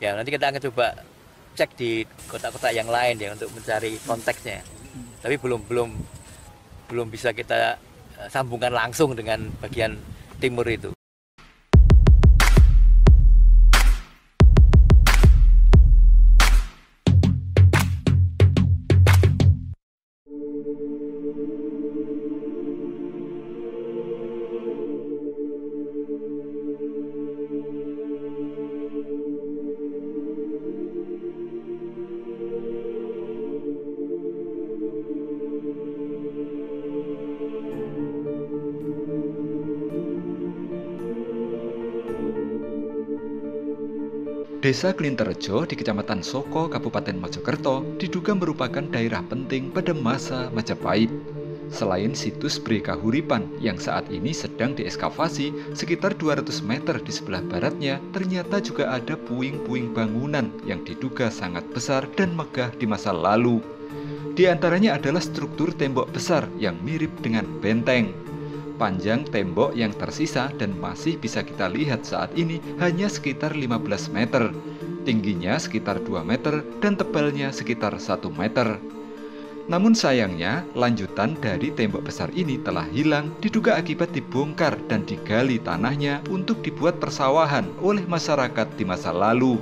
Ya nanti kita akan coba cek di kota-kota yang lain ya untuk mencari konteksnya. Tapi belum bisa kita sambungkan langsung dengan bagian timur itu. Desa Klinterjo di Kecamatan Soko, Kabupaten Mojokerto diduga merupakan daerah penting pada masa Majapahit. Selain situs Bre Kahuripan yang saat ini sedang diekskavasi sekitar 200 meter di sebelah baratnya, ternyata juga ada puing-puing bangunan yang diduga sangat besar dan megah di masa lalu. Di antaranya adalah struktur tembok besar yang mirip dengan benteng. Panjang tembok yang tersisa dan masih bisa kita lihat saat ini hanya sekitar 15 meter, tingginya sekitar 2 meter dan tebalnya sekitar 1 meter. Namun sayangnya, lanjutan dari tembok besar ini telah hilang diduga akibat dibongkar dan digali tanahnya untuk dibuat persawahan oleh masyarakat di masa lalu.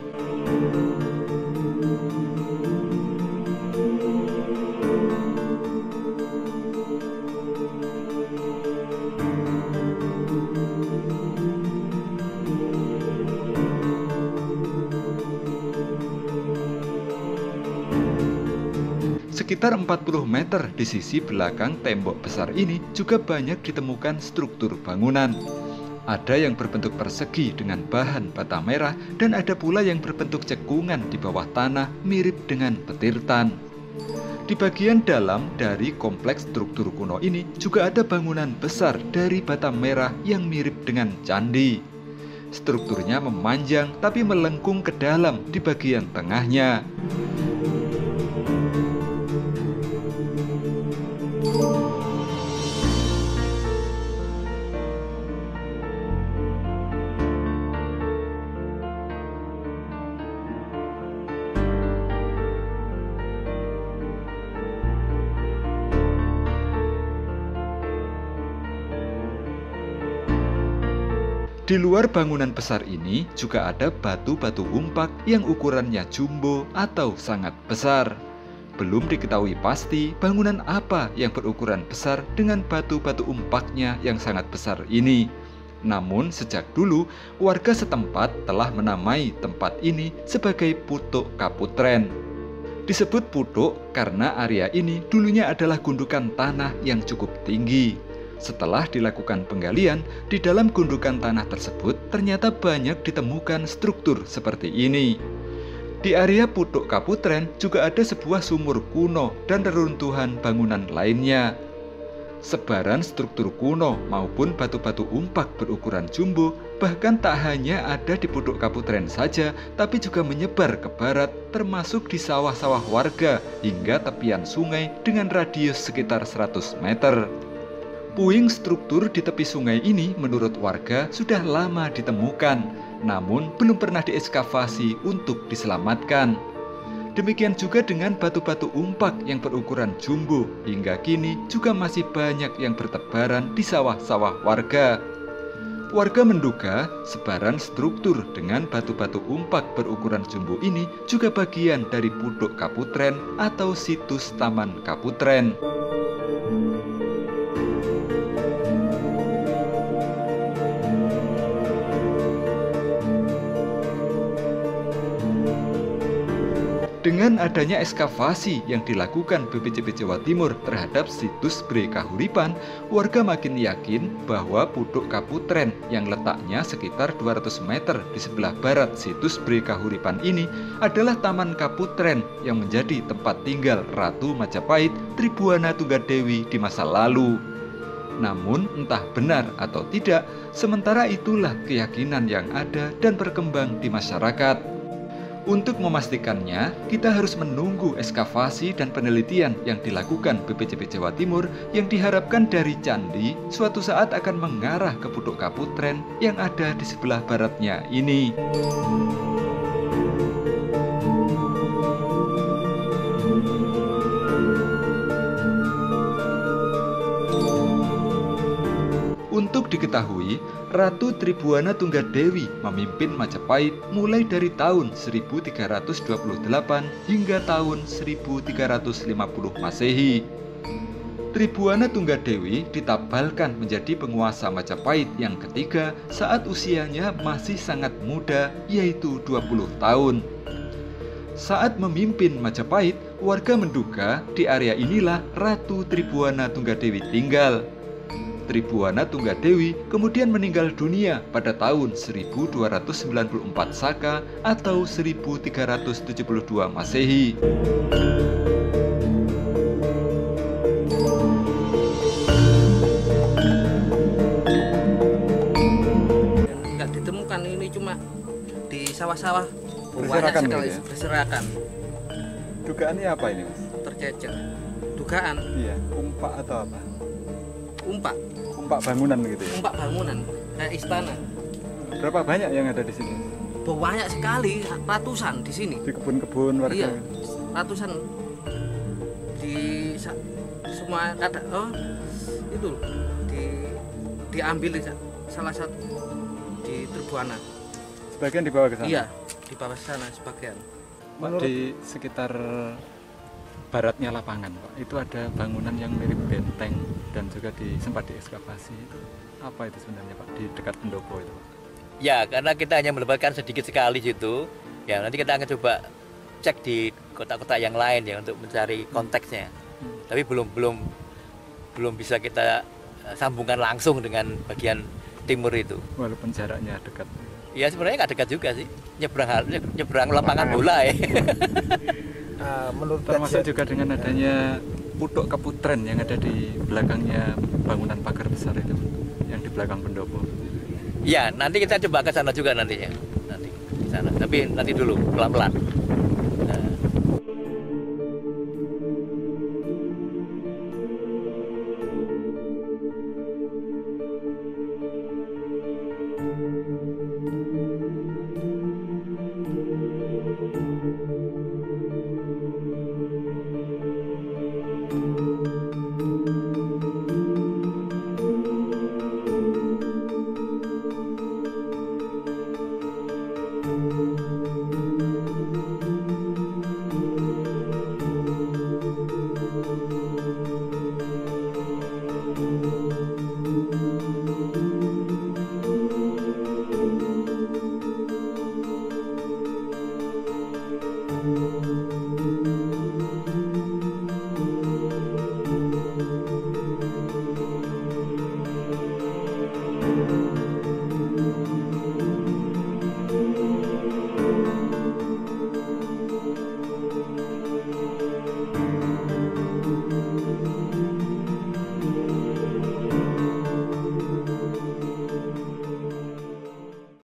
Sekitar 40 meter di sisi belakang tembok besar ini juga banyak ditemukan struktur bangunan. Ada yang berbentuk persegi dengan bahan bata merah dan ada pula yang berbentuk cekungan di bawah tanah mirip dengan petir tan. Di bagian dalam dari kompleks struktur kuno ini juga ada bangunan besar dari bata merah yang mirip dengan candi. Strukturnya memanjang tapi melengkung ke dalam di bagian tengahnya. Di luar bangunan besar ini juga ada batu-batu umpak yang ukurannya jumbo atau sangat besar. Belum diketahui pasti bangunan apa yang berukuran besar dengan batu-batu umpaknya yang sangat besar ini. Namun sejak dulu warga setempat telah menamai tempat ini sebagai Putuk Kaputren. Disebut Putuk karena area ini dulunya adalah gundukan tanah yang cukup tinggi. Setelah dilakukan penggalian, di dalam gundukan tanah tersebut ternyata banyak ditemukan struktur seperti ini. Di area Putuk Kaputren juga ada sebuah sumur kuno dan reruntuhan bangunan lainnya. Sebaran struktur kuno maupun batu-batu umpak berukuran jumbo bahkan tak hanya ada di Putuk Kaputren saja, tapi juga menyebar ke barat termasuk di sawah-sawah warga hingga tepian sungai dengan radius sekitar 100 meter. Puing struktur di tepi sungai ini menurut warga sudah lama ditemukan, namun belum pernah diekskavasi untuk diselamatkan. Demikian juga dengan batu-batu umpak yang berukuran jumbo, hingga kini juga masih banyak yang bertebaran di sawah-sawah warga. Warga menduga sebaran struktur dengan batu-batu umpak berukuran jumbo ini juga bagian dari Putuk Kaputren atau situs Taman Kaputren. Dengan adanya ekskavasi yang dilakukan BPCP Jawa Timur terhadap situs Bre Kahuripan, warga makin yakin bahwa Putuk Kaputren yang letaknya sekitar 200 meter di sebelah barat situs Bre Kahuripan ini adalah Taman Kaputren yang menjadi tempat tinggal Ratu Majapahit Tribuana Tunggadewi di masa lalu. Namun entah benar atau tidak, sementara itulah keyakinan yang ada dan berkembang di masyarakat. Untuk memastikannya, kita harus menunggu ekskavasi dan penelitian yang dilakukan BPCP Jawa Timur yang diharapkan dari candi suatu saat akan mengarah ke Putuk Kaputren yang ada di sebelah baratnya ini. diketahui, Ratu Tribhuwana Tunggadewi memimpin Majapahit mulai dari tahun 1328 hingga tahun 1350 Masehi. Tribhuwana Tunggadewi ditabalkan menjadi penguasa Majapahit yang ketiga saat usianya masih sangat muda, yaitu 20 tahun. Saat memimpin Majapahit, warga menduga di area inilah Ratu Tribhuwana Tunggadewi tinggal. Tribhuwana Tunggadewi kemudian meninggal dunia pada tahun 1294 Saka atau 1372 Masehi. Nggak ditemukan, ini cuma di sawah-sawah. Berserakan gitu ya? Berserakan, Dugaannya apa ini, Mas? tercecer. Dugaan Iya, umpak atau apa? umpak, Umpak bangunan gitu ya? umpak bangunan kayak istana. Berapa banyak yang ada di sini? Banyak sekali, ratusan di sini. Di kebun-kebun warga? Iya, ratusan di semua kata itu diambil di salah satu di Tribhuwana. Sebagian dibawa ke sana? Iya, di bawah sana sebagian. Pak, di sekitar baratnya lapangan, Pak, itu ada bangunan yang mirip benteng dan juga sempat diekskavasi. Itu apa itu sebenarnya, Pak, di dekat pendopo itu, Pak? Ya, karena kita hanya mendapatkan sedikit sekali situ. Ya, nanti kita akan coba cek di kota-kota yang lain ya untuk mencari konteksnya. Tapi belum bisa kita sambungkan langsung dengan bagian timur itu. Walaupun jaraknya dekat. Ya sebenarnya nggak dekat juga sih, nyebrang lapangan bola ya. Menurut termasuk juga dengan adanya Putuk Keputren yang ada di belakangnya bangunan pagar besar itu, yang di belakang pendopo. Ya, nanti kita coba ke sana juga nantinya. Nanti ke sana. Tapi nanti dulu pelan-pelan. Nah.